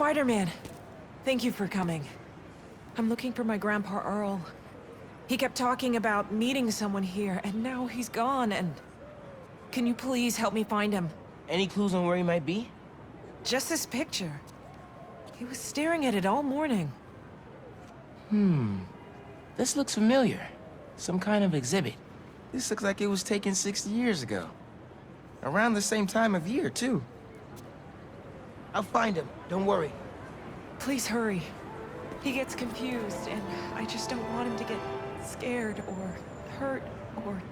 Spider-Man. Thank you for coming. I'm looking for my Grandpa Earl. He kept talking about meeting someone here, and now he's gone, and... Can you please help me find him? Any clues on where he might be? Just this picture. He was staring at it all morning. This looks familiar. Some kind of exhibit. This looks like it was taken 60 years ago. Around the same time of year, too. I'll find him, don't worry. Please hurry. He gets confused, and I just don't want him to get scared or hurt or...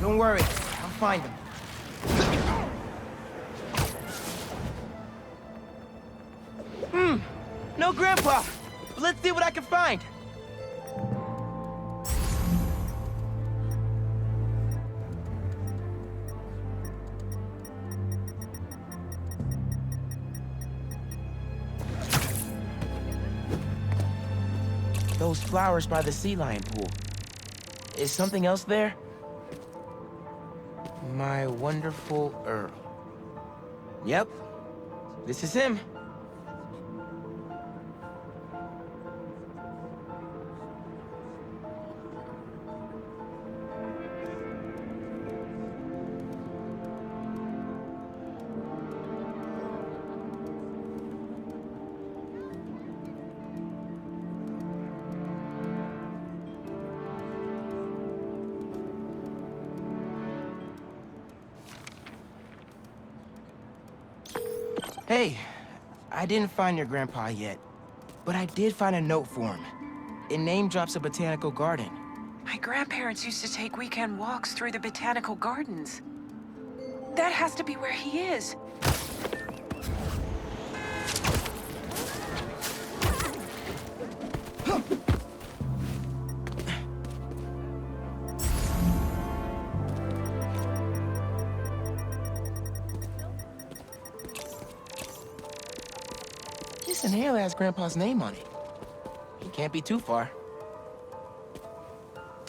Don't worry, I'll find him. No Grandpa! But let's see what I can find. Those flowers by the sea lion pool. Is something else there? My wonderful Earl. Yep, this is him. Hey, I didn't find your grandpa yet, but I did find a note for him. It name drops a botanical garden. My grandparents used to take weekend walks through the botanical gardens. That has to be where he is. This inhaler has Grandpa's name on it. He can't be too far.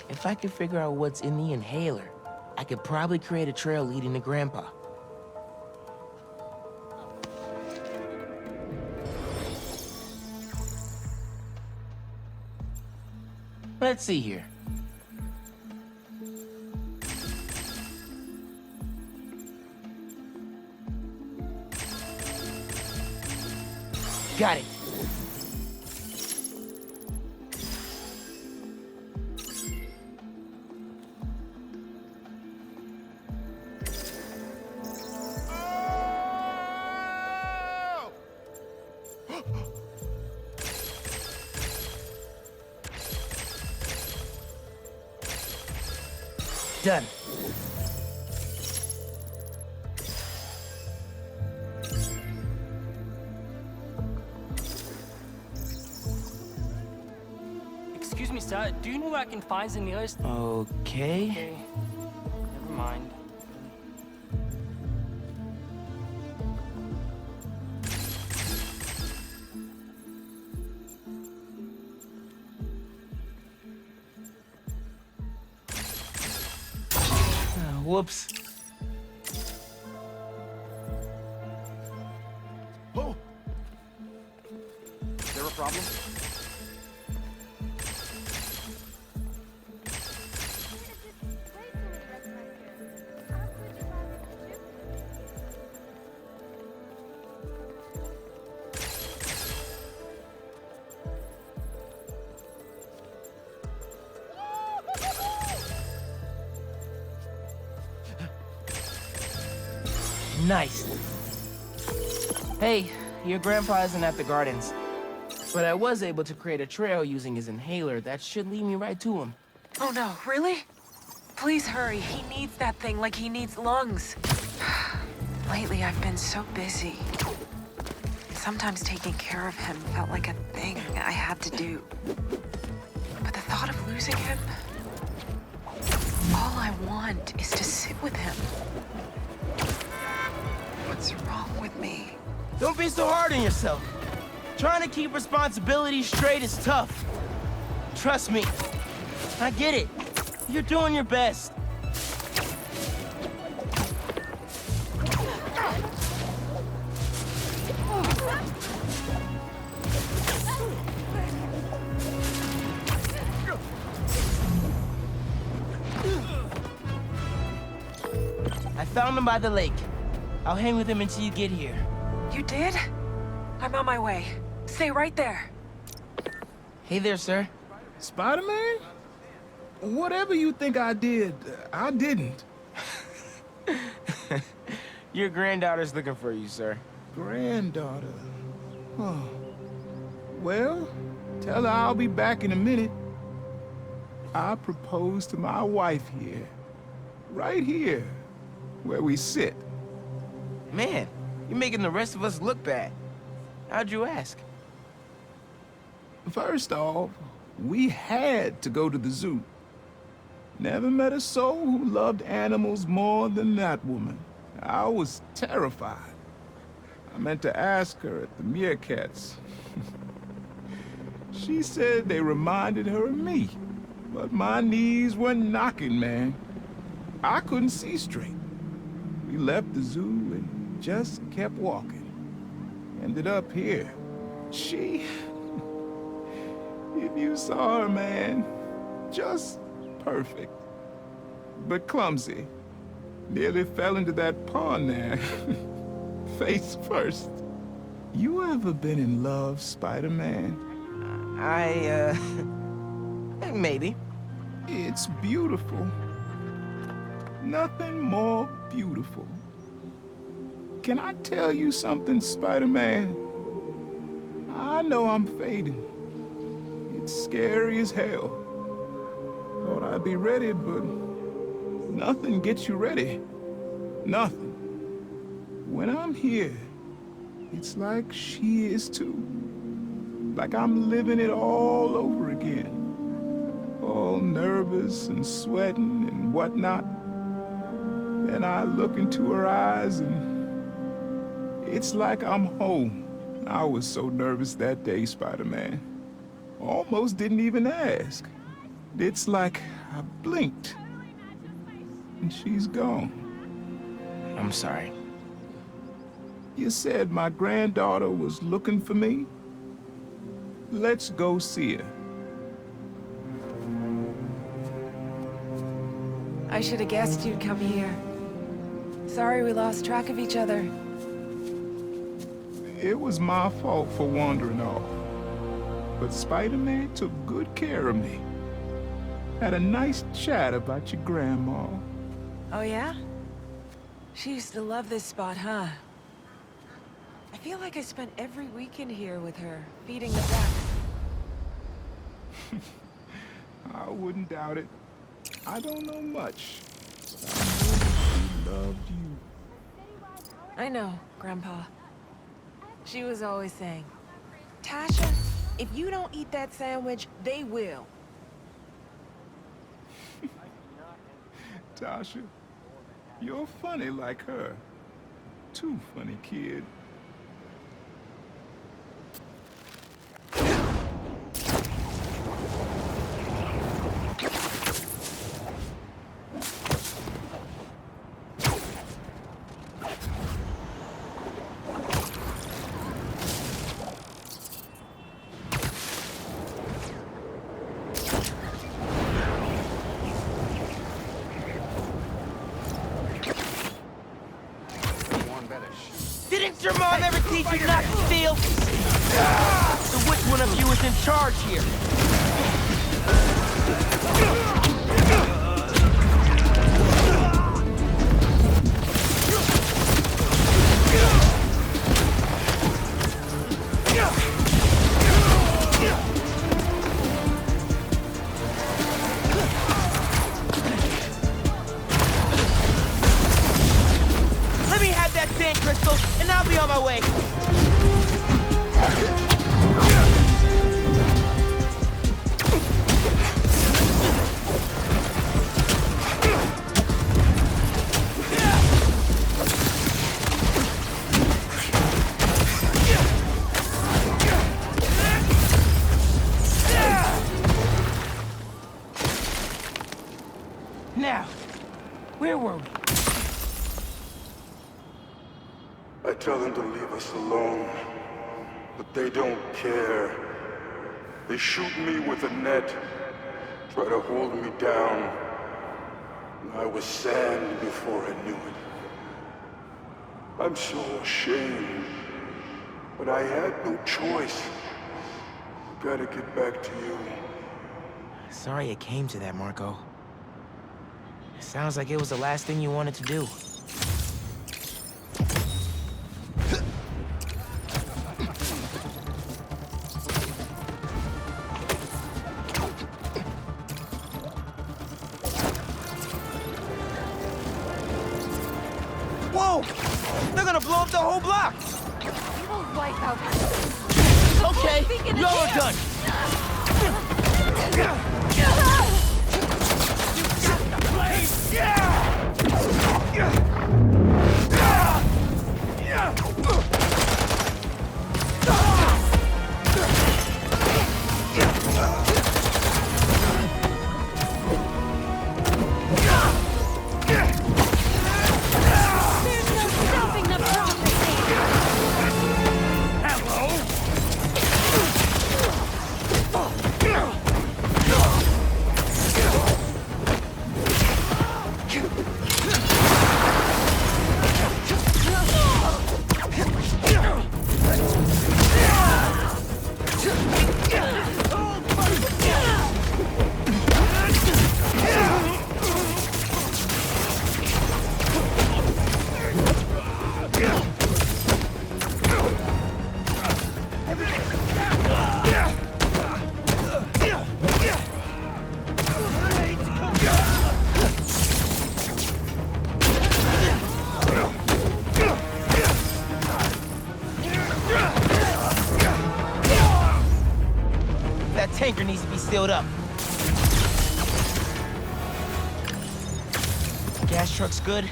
If I could figure out what's in the inhaler, I could probably create a trail leading to Grandpa. Let's see here. Got it. Done. Excuse me, sir. Do you know where I can find the nearest? Okay. Okay. Never mind. Whoops. Oh! Is there a problem? Nice. Hey, your grandpa isn't at the gardens, but I was able to create a trail using his inhaler that should lead me right to him. Oh no, really? Please hurry. He needs that thing like he needs lungs. Lately, I've been so busy. Sometimes taking care of him felt like a thing I had to do. But the thought of losing him... All I want is to sit with him. What's wrong with me? Don't be so hard on yourself. Trying to keep responsibilities straight is tough. Trust me. I get it. You're doing your best. I found him by the lake. I'll hang with him until you get here. You did? I'm on my way. Stay right there. Hey there, sir. Spider-Man? Whatever you think I did, I didn't. Your granddaughter's looking for you, sir. Granddaughter. Oh. Well, tell her I'll be back in a minute. I proposed to my wife here. Right here, where we sit. Man, you're making the rest of us look bad. How'd you ask? First off, we had to go to the zoo. Never met a soul who loved animals more than that woman. I was terrified. I meant to ask her at the meerkats. She said they reminded her of me, but my knees were knocking, man. I couldn't see straight. We left the zoo and just kept walking. Ended up here. She... If you saw her, man, just perfect. But clumsy. Nearly fell into that pond there. Face first. You ever been in love, Spider-Man? Maybe. It's beautiful. Nothing more beautiful. Can I tell you something, Spider-Man? I know I'm fading. It's scary as hell. Thought I'd be ready, but nothing gets you ready. Nothing. When I'm here, it's like she is too. Like I'm living it all over again. All nervous and sweating and whatnot. Then I look into her eyes and it's like I'm home. I was so nervous that day, Spider-Man. Almost didn't even ask. It's like I blinked and she's gone. I'm sorry. You said my granddaughter was looking for me? Let's go see her. I should have guessed you'd come here. Sorry we lost track of each other. It was my fault for wandering off. But Spider-Man took good care of me. Had a nice chat about your grandma. Oh yeah? She used to love this spot, huh? I feel like I spent every weekend here with her, feeding the ducks. I wouldn't doubt it. I don't know much. But I know she loved you. I know, Grandpa. She was always saying, Tasha, if you don't eat that sandwich, they will. Tasha, you're funny like her. Too funny, kid. Didn't your mom ever teach you not to steal? So which one of you is in charge here? Let me have that sand crystal, and I'll be on my way. Now, where were we? I tell them to leave us alone. But they don't care. They shoot me with a net, try to hold me down. And I was sand before I knew it. I'm so ashamed, but I had no choice. Gotta get back to you. Sorry it came to that, Marco. It sounds like it was the last thing you wanted to do. Whoa! They're gonna blow up the whole block! We will wipe out. Okay, y'all are done! That tanker needs to be sealed up. Gas truck's good,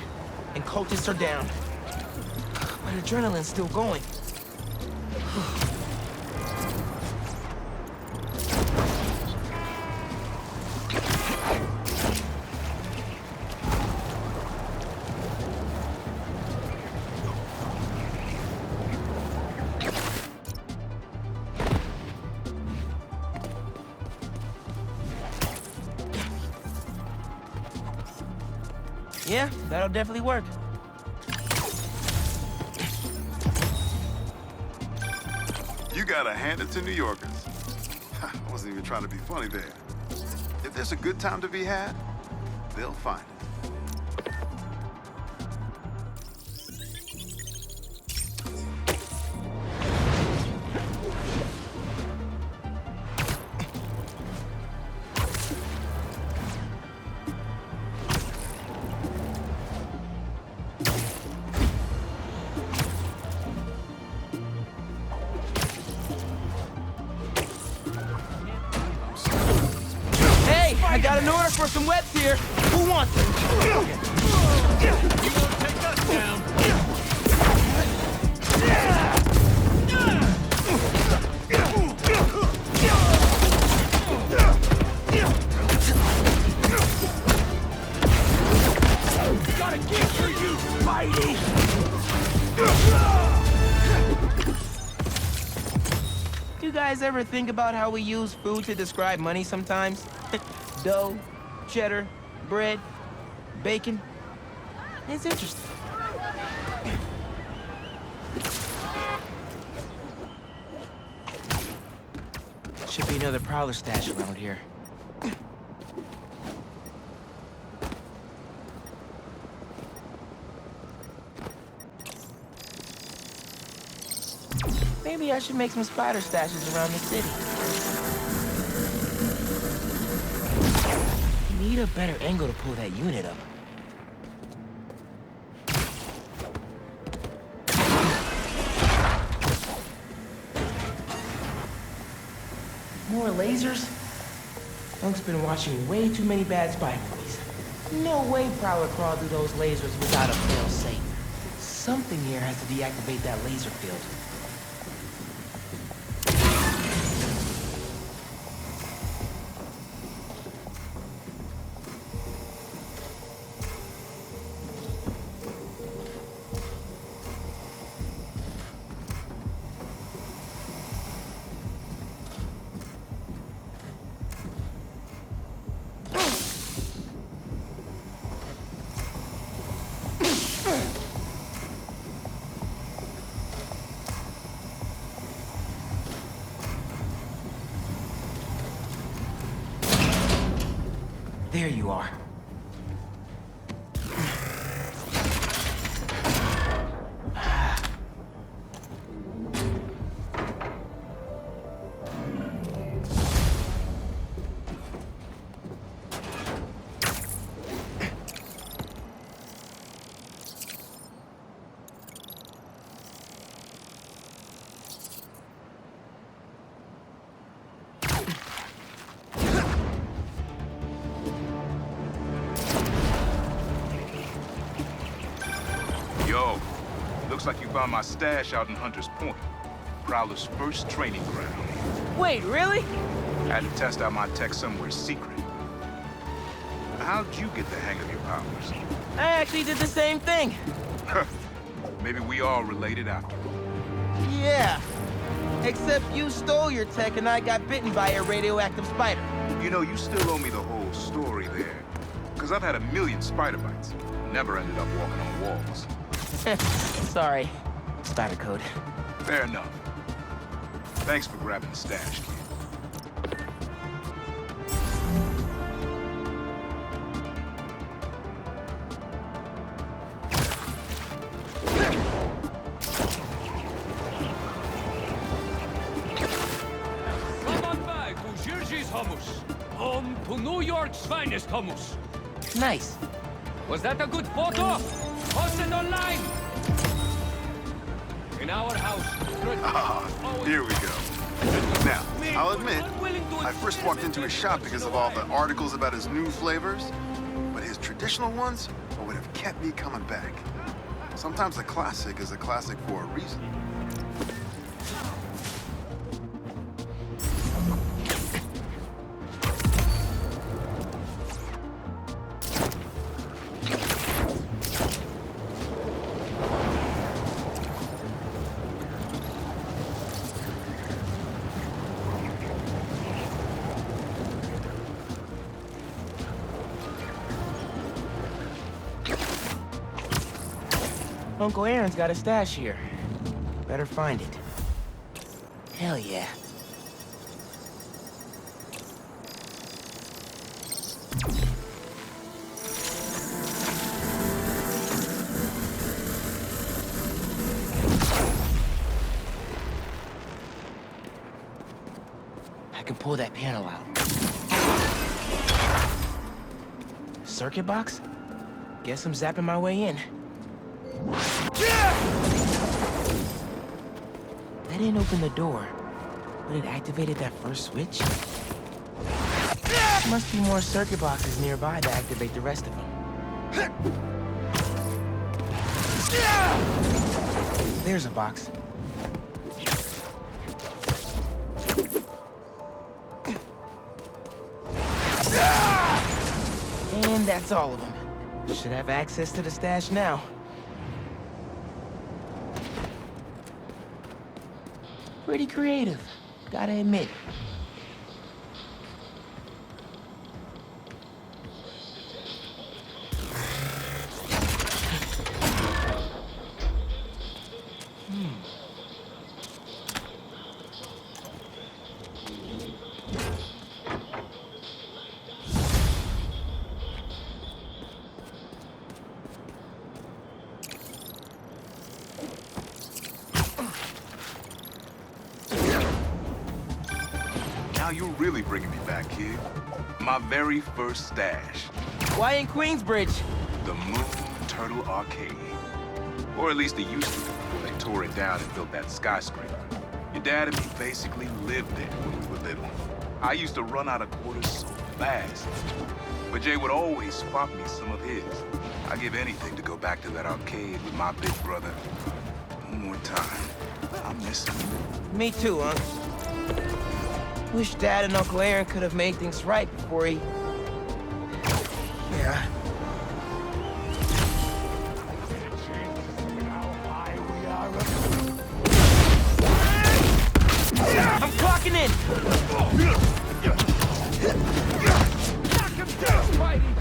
and cultists are down. But adrenaline's still going. Yeah, that'll definitely work. You gotta hand it to New Yorkers. I wasn't even trying to be funny there. If there's a good time to be had, they'll find it. I got an order for some webs here. Who wants it? Take us down. Got a gift for you, Spidey! Do you guys ever think about how we use food to describe money sometimes? Dough, cheddar, bread, bacon. It's interesting. Should be another Prowler stash around here. Maybe I should make some spider stashes around the city. Need a better angle to pull that unit up. More lasers? Monk's been watching way too many bad spy movies. No way Prowler crawled through those lasers without a fail-safe. Something here has to deactivate that laser field. There you are. Yo, looks like you found my stash out in Hunter's Point. Prowler's first training ground. Wait, really? Had to test out my tech somewhere secret. How'd you get the hang of your powers? I actually did the same thing. Maybe we all related after all. Yeah. Except you stole your tech and I got bitten by a radioactive spider. You know, you still owe me the whole story there. Because I've had a million spider bites. Never ended up walking on walls. Sorry. Spider code. Fair enough. Thanks for grabbing the stash, kid. Come on back to Jersey's hummus. Home to New York's finest hummus. Nice. Was that a good photo? Post it online. In our house. Here we go. Now, I'll admit, I first walked into his shop because of all the articles about his new flavors, but his traditional ones are what have kept me coming back. Sometimes a classic is a classic for a reason. Uncle Aaron's got a stash here. Better find it. Hell yeah. I can pull that panel out. Circuit box? Guess I'm zapping my way in. That didn't open the door, but it activated that first switch. Must be more circuit boxes nearby to activate the rest of them. There's a box. And that's all of them. Should have access to the stash now. Pretty creative, gotta admit. Now you're really bringing me back, kid. My very first stash. Why in Queensbridge? The Moon Turtle Arcade. Or at least it used to before they tore it down and built that skyscraper. Your dad and me basically lived there when we were little. I used to run out of quarters so fast. But Jay would always swap me some of his. I'd give anything to go back to that arcade with my big brother. One more time. I miss him. Me too, Unc. Wish Dad and Uncle Aaron could have made things right before he... Yeah. I'm clocking in! Knock him down, Spidey!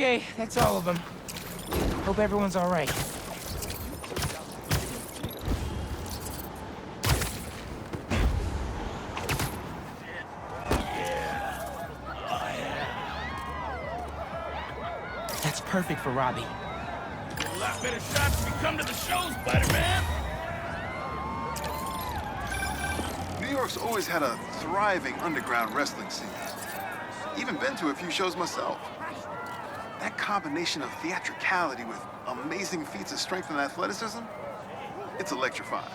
Okay, that's all of them. Hope everyone's all right. That's perfect for Robbie. A lot better shots if you come to the show, Spider-Man. New York's always had a thriving underground wrestling scene. Even been to a few shows myself. That combination of theatricality with amazing feats of strength and athleticism, it's electrifying.